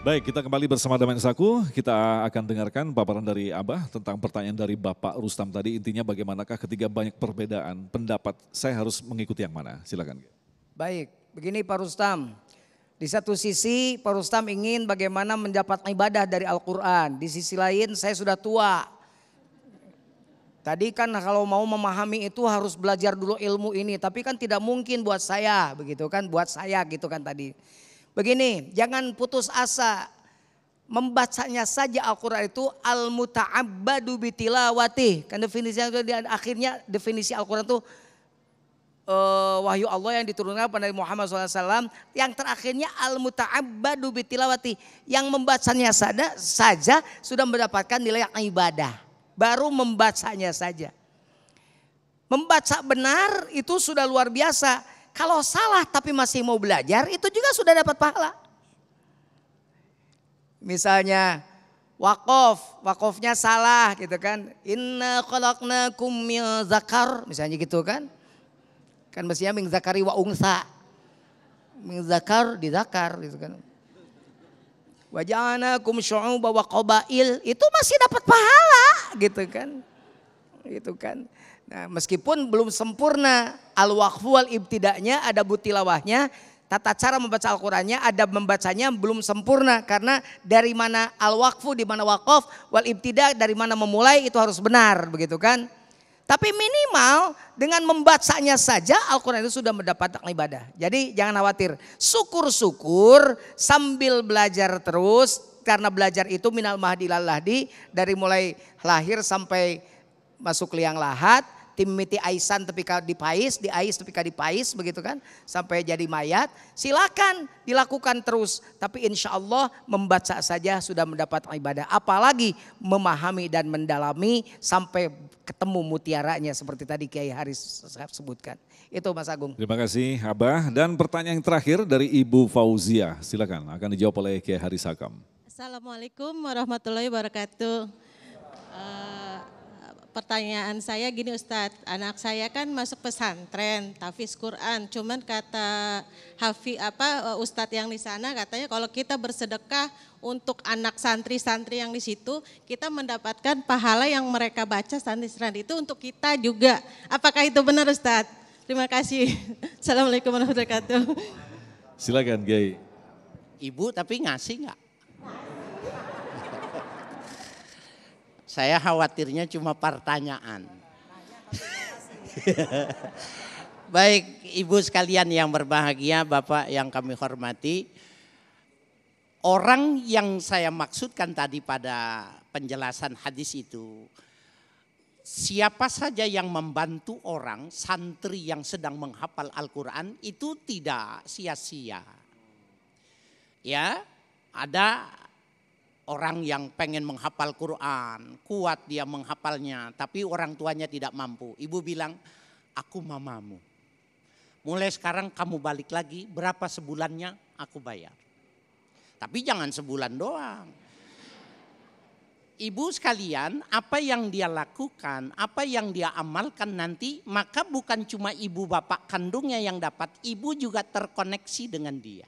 Baik, kita kembali bersama Damain Saku. Kita akan dengarkan paparan dari Abah tentang pertanyaan dari Bapak Rustam tadi. Intinya bagaimanakah ketika banyak perbedaan pendapat, saya harus mengikuti yang mana? Silakan. Baik, begini Pak Rustam. Di satu sisi Pak Rustam ingin bagaimana mendapat ibadah dari Al-Quran. Di sisi lain saya sudah tua. Tadi kan kalau mau memahami itu harus belajar dulu ilmu ini. Tapi kan tidak mungkin buat saya begitu kan. Buat saya gitu kan tadi. Begini, jangan putus asa. Membacanya saja Al-Quran itu al-muta'abbadu bitilawati. Kan definisinya di akhirnya definisi Al-Quran itu wahyu Allah yang diturunkan kepada Nabi Muhammad SAW. Yang terakhirnya al-muta'abbadu bitilawati. Yang membacanya saja sudah mendapatkan nilai ibadah. Baru membacanya saja. Membaca benar itu sudah luar biasa. Kalau salah tapi masih mau belajar itu juga sudah dapat pahala. Misalnya wakofnya salah gitu kan. Inna khalaqnakum min zakar misalnya gitu kan. Kan mestinya min zakari wa unsa. Min zakar di zakar gitu kan. Wa ja'alnakum syu'uba wa qabail itu masih dapat pahala gitu kan. Gitu kan. Nah, meskipun belum sempurna al-waqfu wal ibtida'nya, ada butilawahnya, tata cara membaca Al-Qur'annya, ada membacanya belum sempurna karena dari mana al-waqfu, di mana waqaf, wal ibtida' dari mana memulai itu harus benar begitu kan. Tapi minimal dengan membacanya saja Al-Qur'an itu sudah mendapat ibadah. Jadi jangan khawatir, syukur-syukur sambil belajar terus karena belajar itu minal mahdi ilal lahdi, dari mulai lahir sampai masuk liang lahat. Timiti aisan tepika dipais, diais tepika dipais begitu kan. Sampai jadi mayat, silakan dilakukan terus. Tapi insya Allah membaca saja sudah mendapat ibadah. Apalagi memahami dan mendalami sampai ketemu mutiaranya seperti tadi Kiai Haris sebutkan. Itu Mas Agung. Terima kasih Abah. Dan pertanyaan yang terakhir dari Ibu Fauzia. Silakan, akan dijawab oleh Kiai Haris Hakam. Assalamualaikum warahmatullahi wabarakatuh. Pertanyaan saya gini Ustadz, anak saya kan masuk pesantren, tahfiz Quran, cuman kata Ustadz yang di sana katanya kalau kita bersedekah untuk anak santri-santri yang di situ, kita mendapatkan pahala yang mereka baca santri-santri itu untuk kita juga. Apakah itu benar Ustadz? Terima kasih. Assalamualaikum warahmatullahi wabarakatuh. Silakan Kiai. Ibu tapi ngasih nggak? Saya khawatirnya cuma pertanyaan. Baik ibu sekalian yang berbahagia, bapak yang kami hormati. Orang yang saya maksudkan tadi pada penjelasan hadis itu. Siapa saja yang membantu orang, santri yang sedang menghafal Al-Quran itu tidak sia-sia. Ya, ada orang yang pengen menghafal Quran, kuat dia menghafalnya, tapi orang tuanya tidak mampu. Ibu bilang, aku mamamu. Mulai sekarang kamu balik lagi, berapa sebulannya aku bayar. Tapi jangan sebulan doang. Ibu sekalian, apa yang dia lakukan, apa yang dia amalkan nanti, maka bukan cuma ibu bapak kandungnya yang dapat, ibu juga terkoneksi dengan dia.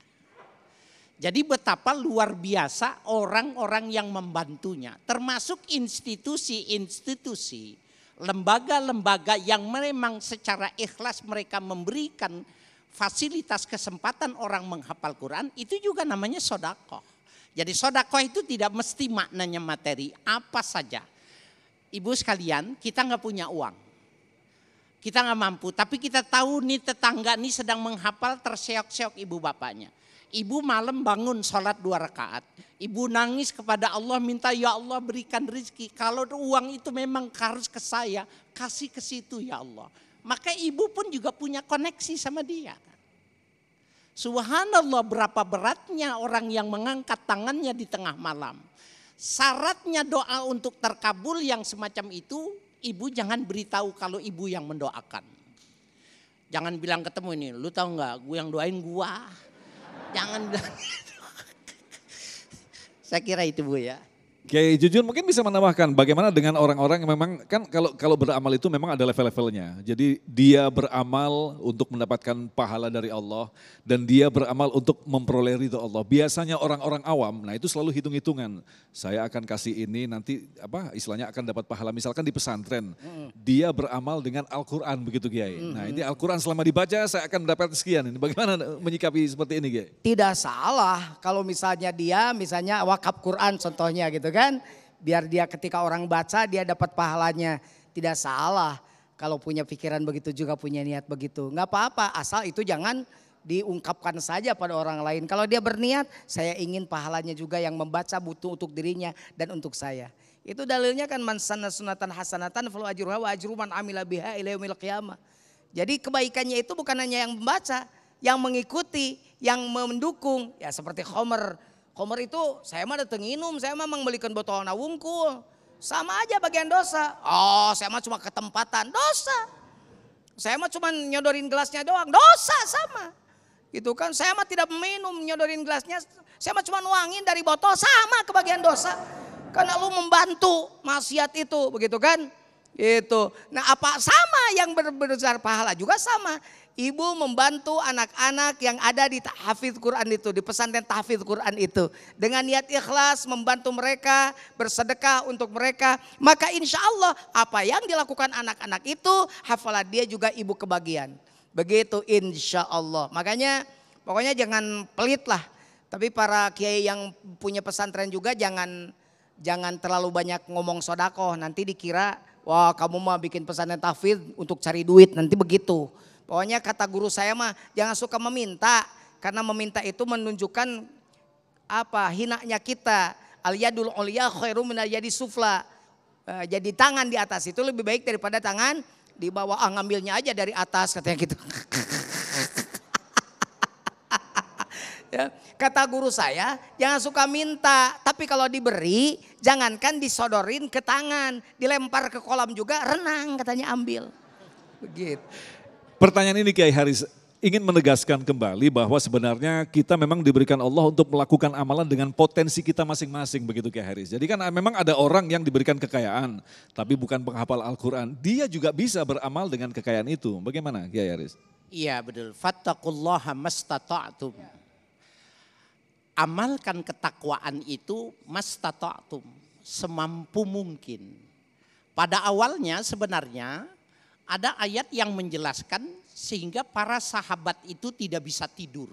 Jadi betapa luar biasa orang-orang yang membantunya, termasuk institusi-institusi, lembaga-lembaga yang memang secara ikhlas mereka memberikan fasilitas kesempatan orang menghafal Quran, itu juga namanya sodakoh. Jadi sodakoh itu tidak mesti maknanya materi, apa saja. Ibu sekalian, kita nggak punya uang, kita nggak mampu, tapi kita tahu nih tetangga nih sedang menghafal, terseok-seok ibu bapaknya. Ibu malam bangun sholat 2 rakaat. Ibu nangis kepada Allah minta ya Allah berikan rezeki. Kalau uang itu memang harus ke saya, kasih ke situ ya Allah. Maka ibu pun juga punya koneksi sama dia. Subhanallah berapa beratnya orang yang mengangkat tangannya di tengah malam. Syaratnya doa untuk terkabul yang semacam itu, ibu jangan beritahu kalau ibu yang mendoakan. Jangan bilang ketemu ini, lu tahu nggak gue yang doain gua. Jangan bilang gitu. Saya kira itu Bu ya. Kiai Jujun mungkin bisa menambahkan bagaimana dengan orang-orang yang memang kan kalau beramal itu memang ada level-levelnya. Jadi dia beramal untuk mendapatkan pahala dari Allah dan dia beramal untuk memperoleh ridho Allah. Biasanya orang-orang awam, nah itu selalu hitung-hitungan. Saya akan kasih ini nanti istilahnya akan dapat pahala. Misalkan di pesantren, dia beramal dengan Al-Quran begitu Kiai. Nah ini Al-Quran selama dibaca saya akan mendapat sekian. Ini bagaimana menyikapi seperti ini Kiai? Tidak salah kalau misalnya dia wakaf Quran contohnya gitu kan. Biar dia ketika orang baca dia dapat pahalanya. Tidak salah kalau punya pikiran begitu juga punya niat begitu. Nggak apa-apa asal itu jangan diungkapkan saja pada orang lain. Kalau dia berniat saya ingin pahalanya juga yang membaca butuh untuk dirinya dan untuk saya. Itu dalilnya kan man sanna sunatan hasanatan falahu ajruha wa ajru man amila biha ila yaumil qiyamah. Jadi kebaikannya itu bukan hanya yang membaca, yang mengikuti, yang mendukung. Ya seperti khomer. Khomer itu saya mah dateng minum, saya mah membelikan botol wungkul. Sama aja bagian dosa. Oh saya mah cuma ketempatan, dosa. Saya mah cuma nyodorin gelasnya doang, dosa sama. Gitu kan, saya mah tidak minum nyodorin gelasnya, saya mah cuma nuangin dari botol, sama kebagian dosa. Karena lu membantu maksiat itu, begitu kan? Gitu. Nah apa sama yang berbesar pahala juga sama. Ibu membantu anak-anak yang ada di tahfidz Quran itu, di pesantren tahfidz Quran itu. Dengan niat ikhlas membantu mereka, bersedekah untuk mereka. Maka insya Allah apa yang dilakukan anak-anak itu hafalah dia juga ibu kebagian. Begitu insya Allah. Makanya pokoknya jangan pelit lah. Tapi para kiai yang punya pesantren juga jangan terlalu banyak ngomong sodakoh. Nanti dikira wah kamu mah bikin pesantren tahfidz untuk cari duit, nanti begitu. Pokoknya kata guru saya mah jangan suka meminta. Karena meminta itu menunjukkan hinanya kita. Al yadul ulya khairum minal yadi sufla. Jadi tangan di atas itu lebih baik daripada tangan di bawah. Ngambilnya aja dari atas katanya gitu. Ya, kata guru saya jangan suka minta. Tapi kalau diberi jangankan disodorin ke tangan. Dilempar ke kolam juga renang katanya ambil. Begitu. Pertanyaan ini Kiai Haris ingin menegaskan kembali bahwa sebenarnya kita memang diberikan Allah untuk melakukan amalan dengan potensi kita masing-masing begitu Kiai Haris. Jadi kan memang ada orang yang diberikan kekayaan tapi bukan penghafal Al-Quran. Dia juga bisa beramal dengan kekayaan itu. Bagaimana Kiai Haris? Iya betul. Fattaqullaha mastata'tum. Amalkan ketakwaan itu mastata'tum. Semampu mungkin. Pada awalnya sebenarnya ada ayat yang menjelaskan sehingga para sahabat itu tidak bisa tidur.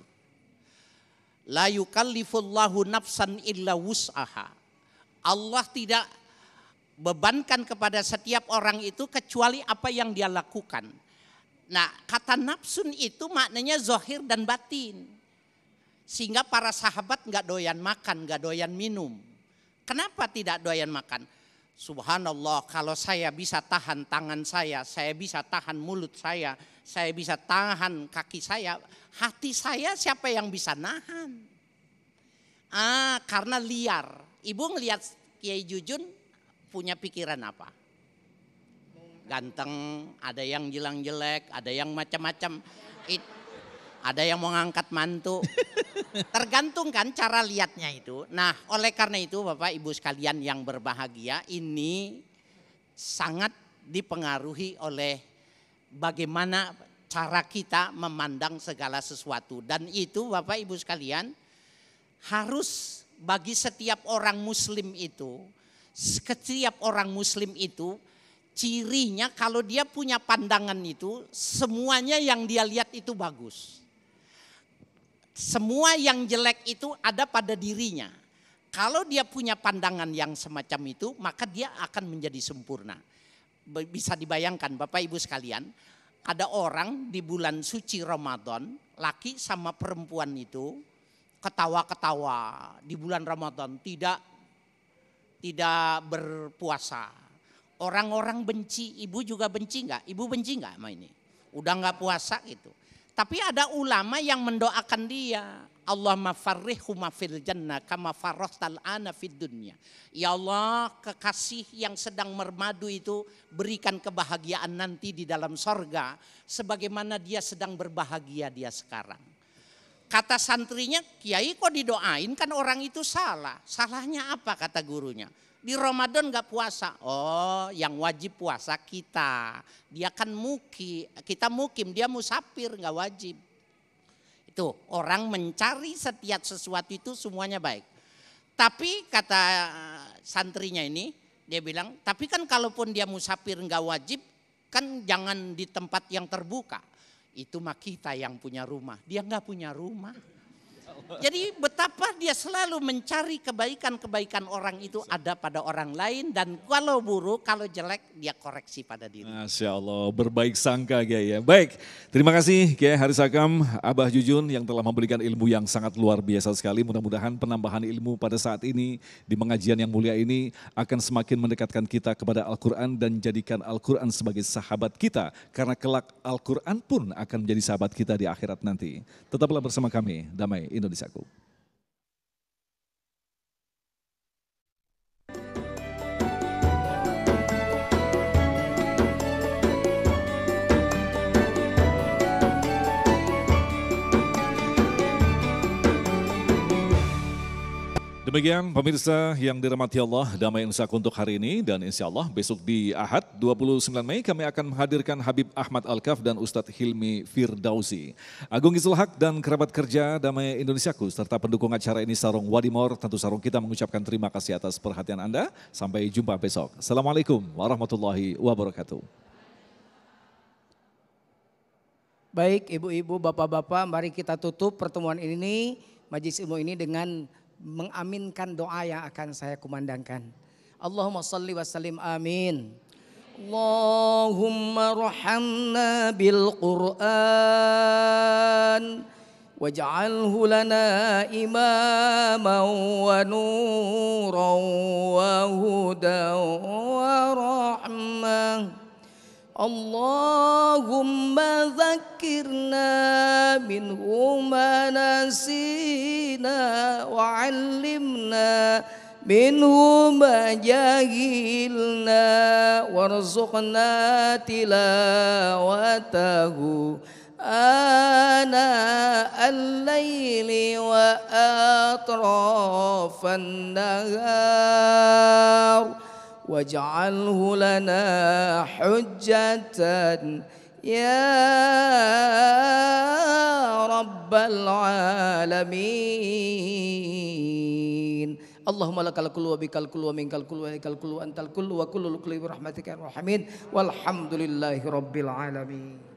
La yukallifullahu nafsan illa wus'aha. Allah tidak bebankan kepada setiap orang itu kecuali apa yang dia lakukan. Nah kata nafsun itu maknanya zahir dan batin. Sehingga para sahabat gak doyan makan, gak doyan minum. Kenapa tidak doyan makan? Subhanallah kalau saya bisa tahan tangan saya bisa tahan mulut saya bisa tahan kaki saya, hati saya siapa yang bisa nahan? Karena liar. Ibu ngelihat Kiai Jujun punya pikiran apa? Ganteng, ada yang bilang jelek, ada yang macam-macam. Ada yang mau ngangkat mantu. Tergantung kan cara lihatnya itu. Nah oleh karena itu Bapak Ibu sekalian yang berbahagia, ini sangat dipengaruhi oleh bagaimana cara kita memandang segala sesuatu. Dan itu Bapak Ibu sekalian harus bagi setiap orang muslim itu. Setiap orang muslim itu cirinya kalau dia punya pandangan itu semuanya yang dia lihat itu bagus. Semua yang jelek itu ada pada dirinya. Kalau dia punya pandangan yang semacam itu, maka dia akan menjadi sempurna. Bisa dibayangkan Bapak Ibu sekalian, ada orang di bulan suci Ramadan, laki sama perempuan itu ketawa-ketawa di bulan Ramadan, tidak berpuasa. Orang-orang benci, ibu juga benci enggak? Ibu benci enggak sama ini? Udah enggak puasa gitu. Tapi ada ulama yang mendoakan dia. Allahumma farrihhu ma fil jannah kama farrahtal ana fid dunya. Ya Allah, kekasih yang sedang mermadu itu berikan kebahagiaan nanti di dalam sorga sebagaimana dia sedang berbahagia dia sekarang. Kata santrinya, Kiai kok didoain, kan orang itu salah. Salahnya apa kata gurunya? Di Ramadan gak puasa. Oh, yang wajib puasa kita. Dia kan kita mukim, dia musafir gak wajib. Itu orang mencari setiap sesuatu itu semuanya baik. Tapi kata santrinya ini, dia bilang, tapi kan kalaupun dia musafir gak wajib, kan jangan di tempat yang terbuka. Itu mah kita yang punya rumah, dia nggak punya rumah. Jadi betapa dia selalu mencari kebaikan-kebaikan orang itu ada pada orang lain, dan kalau buruk, kalau jelek dia koreksi pada diri. Masya Allah, berbaik sangka Kiai ya. Baik, terima kasih Kiai Haris Hakam, Abah Jujun yang telah memberikan ilmu yang sangat luar biasa sekali. Mudah-mudahan penambahan ilmu pada saat ini di pengajian yang mulia ini akan semakin mendekatkan kita kepada Al-Quran dan jadikan Al-Quran sebagai sahabat kita. Karena kelak Al-Quran pun akan menjadi sahabat kita di akhirat nanti. Tetaplah bersama kami, Damai Indonesiaku. Demikian pemirsa yang dirahmati Allah, Damai Indonesiaku untuk hari ini, dan insya Allah besok di Ahad 29 Mei kami akan menghadirkan Habib Ahmad Al-Kaf dan Ustadz Hilmi Firdausi. Agung Izul Haq dan kerabat kerja Damai Indonesiaku serta pendukung acara ini Sarung Wadimor, tentu Sarung kita mengucapkan terima kasih atas perhatian Anda. Sampai jumpa besok. Assalamualaikum warahmatullahi wabarakatuh. Baik ibu-ibu, bapak-bapak, mari kita tutup pertemuan ini, majelis ilmu ini dengan mengaminkan doa yang akan saya kumandangkan. Allahumma salli wa sallim amin. Allahumma rahamna bil Qur'an waj'alhu lana imaman wa nuran wa hudan wa rahmah. Allahumma zakirna minhu ma nasina wa 'allimna minhu ma jahilna warzuqna tilawatahu ana al-laili wa atrafan nahar waj'alhu lana hujjatan ya rabbal alamin. Allahumma lakal kullu wa bikal kullu wa minkal kullu wa ikal kullu antal kullu wa kullu kulli bi rahmatika ya arhamar rahimin walhamdulillahi rabbil alamin.